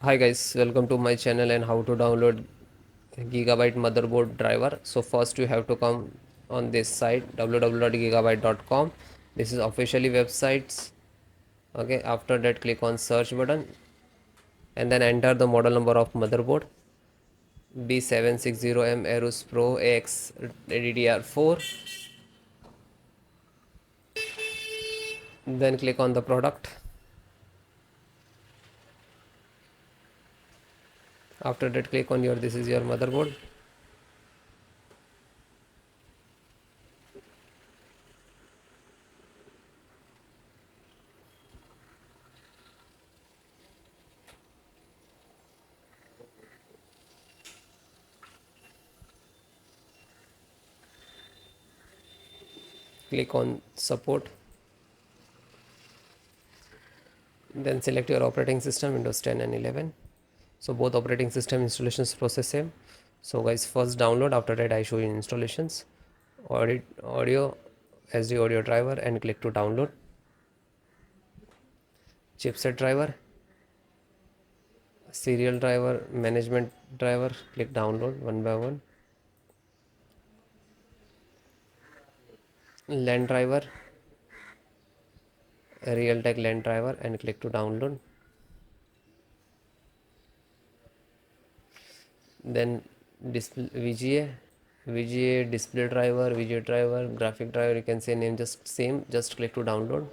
Hi guys, welcome to my channel and how to download Gigabyte motherboard driver. So first you have to come on this site www.gigabyte.com. This is officially websites. Okay, after that click on search button and then enter the model number of motherboard B760M AORUS Pro AX DDR4. Then click on the product. After that click on your this is your motherboard. Click on support. Then select your operating system Windows 10 and 11. So both operating system installations process same. So guys, first download, after that I show you installations. Audit audio, SD audio driver, and click to download. Chipset driver, serial driver, management driver, click download one by one. LAN driver, Realtek LAN driver, and click to download. Then display VGA display driver, VGA driver, graphic driver, you can say name just same, just click to download.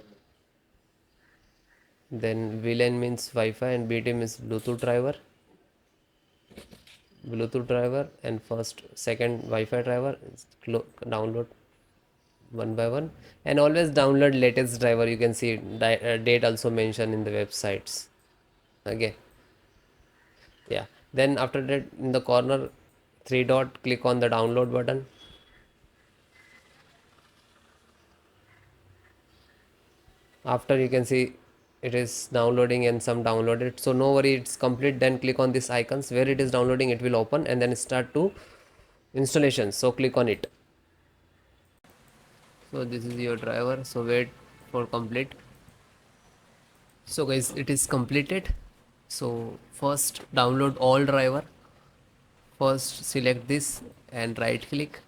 Then VLAN means Wi-Fi and BT means Bluetooth driver, and first second Wi-Fi driver. Download one by one, and always download latest driver. You can see date also mentioned in the websites. Okay, yeah. Then after that, in the corner three dot, click on the download button. After, you can see it is downloading and some downloaded, so no worry, it's complete. Then click on this icons where it is downloading, it will open and then start to installation, so click on it. So this is your driver, so wait for complete. So guys, it is completed. So first download all driver. First select this and right click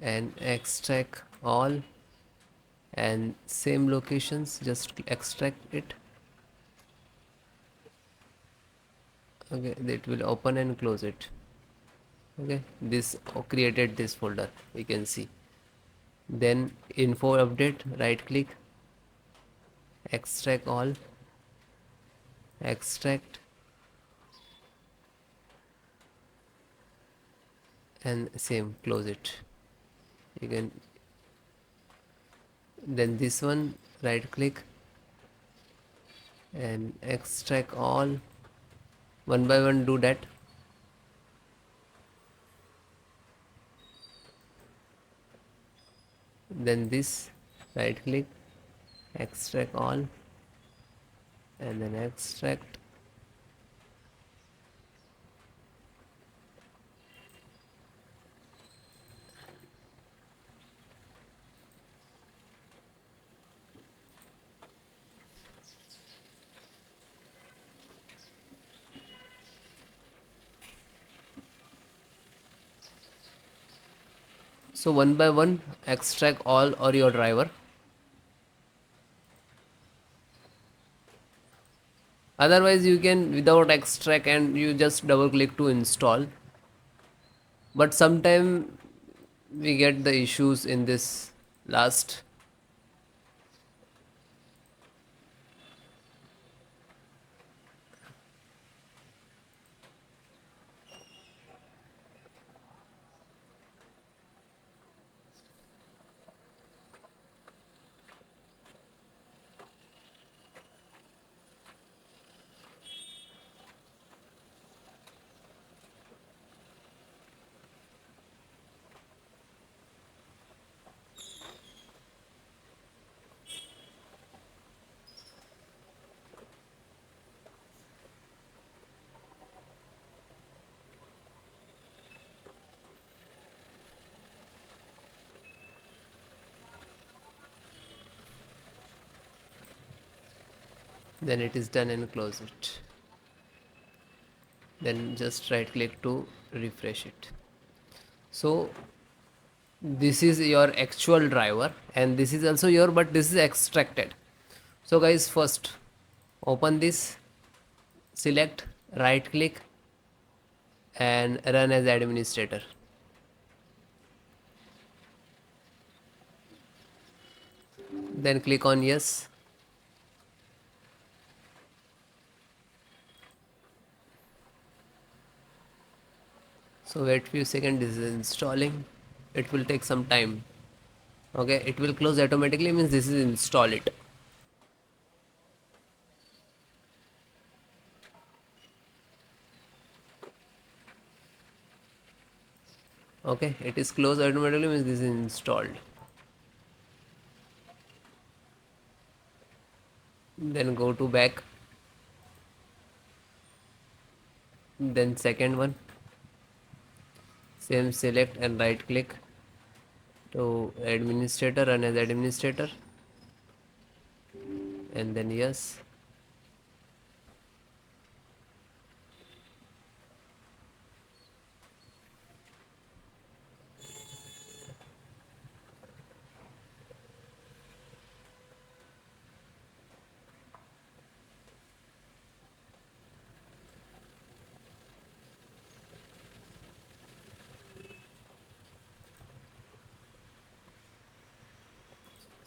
and extract all, and same locations just extract it. Okay, it will open and close it. Okay, this created this folder, we can see. Then info update, right click, extract all, extract, and same close it. You can, then this one right click and extract all, one by one do that. Then this right click, extract all, and then extract. So one by one extract all or your driver. Otherwise you can without extract and you just double click to install, but sometime we get the issues in this last. Then it is done and close it. then just right click to refresh it. So this is your actual driver, and this is also your, but this is extracted. So guys, first open this, select, right click and run as administrator. Then click on yes. So wait few seconds, this is installing. It will take some time. Okay, it will close automatically, means this is install it. Okay, it is closed automatically, means this is installed. Then go to back, then second one, same, select and right click to administrator, run as administrator, and then yes.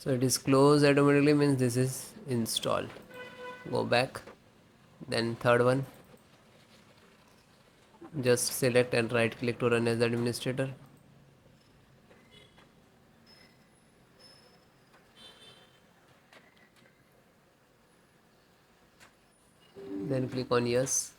So it is closed automatically, means this is installed. Go back, then third one, just select and right click to run as administrator. Then click on yes.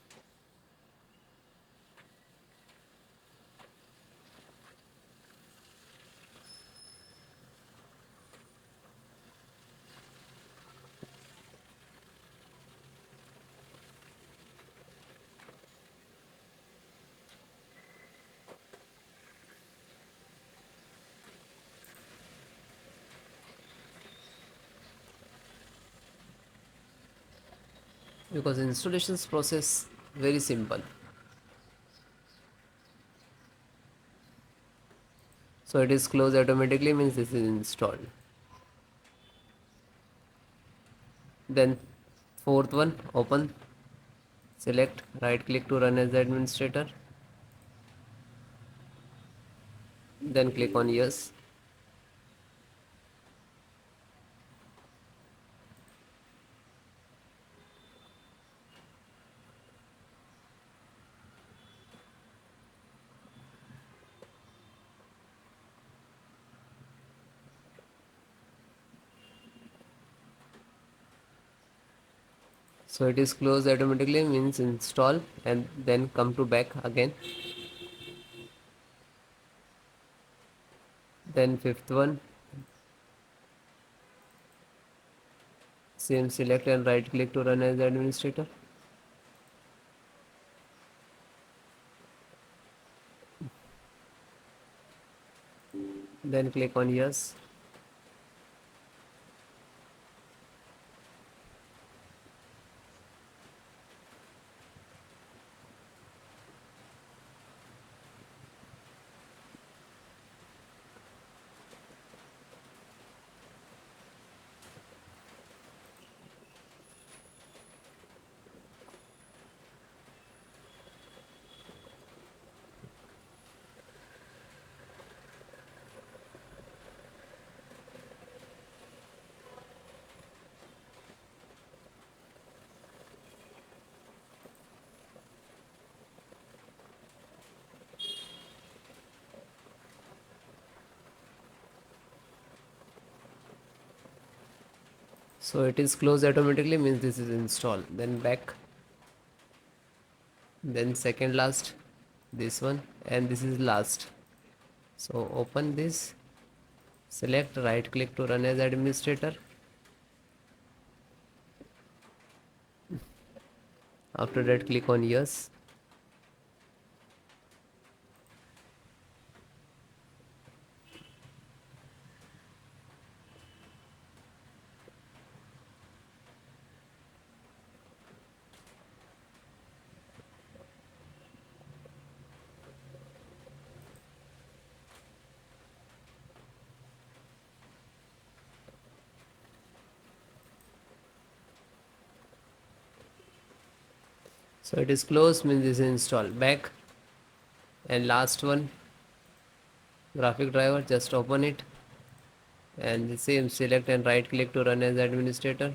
Because installations process very simple. So it is closed automatically, means this is installed. Then fourth one, open, select, right click to run as administrator, then click on yes. So it is closed automatically, means install, and then come to back again. Then fifth one, same, select and right click to run as administrator, then click on yes. So it is closed automatically, means this is installed. Then back, then second last, this one, and this is last. So open this, select, right click to run as administrator. After that, click on yes. So it is closed, means this is installed. Back, and last one, graphic driver, just open it, and the same, select and right click to run as administrator.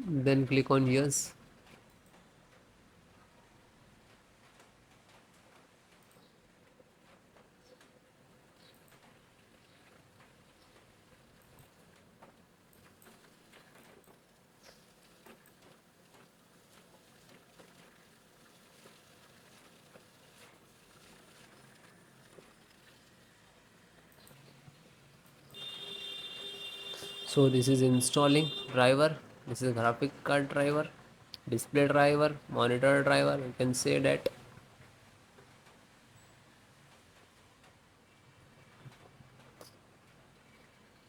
Then click on yes. So this is installing driver, this is graphic card driver, display driver, monitor driver, you can say that.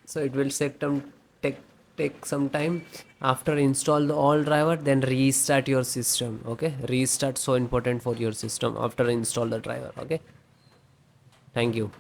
So it will take take some time. After install the all driver, then restart your system. Okay, restart so important for your system after install the driver. Okay, thank you.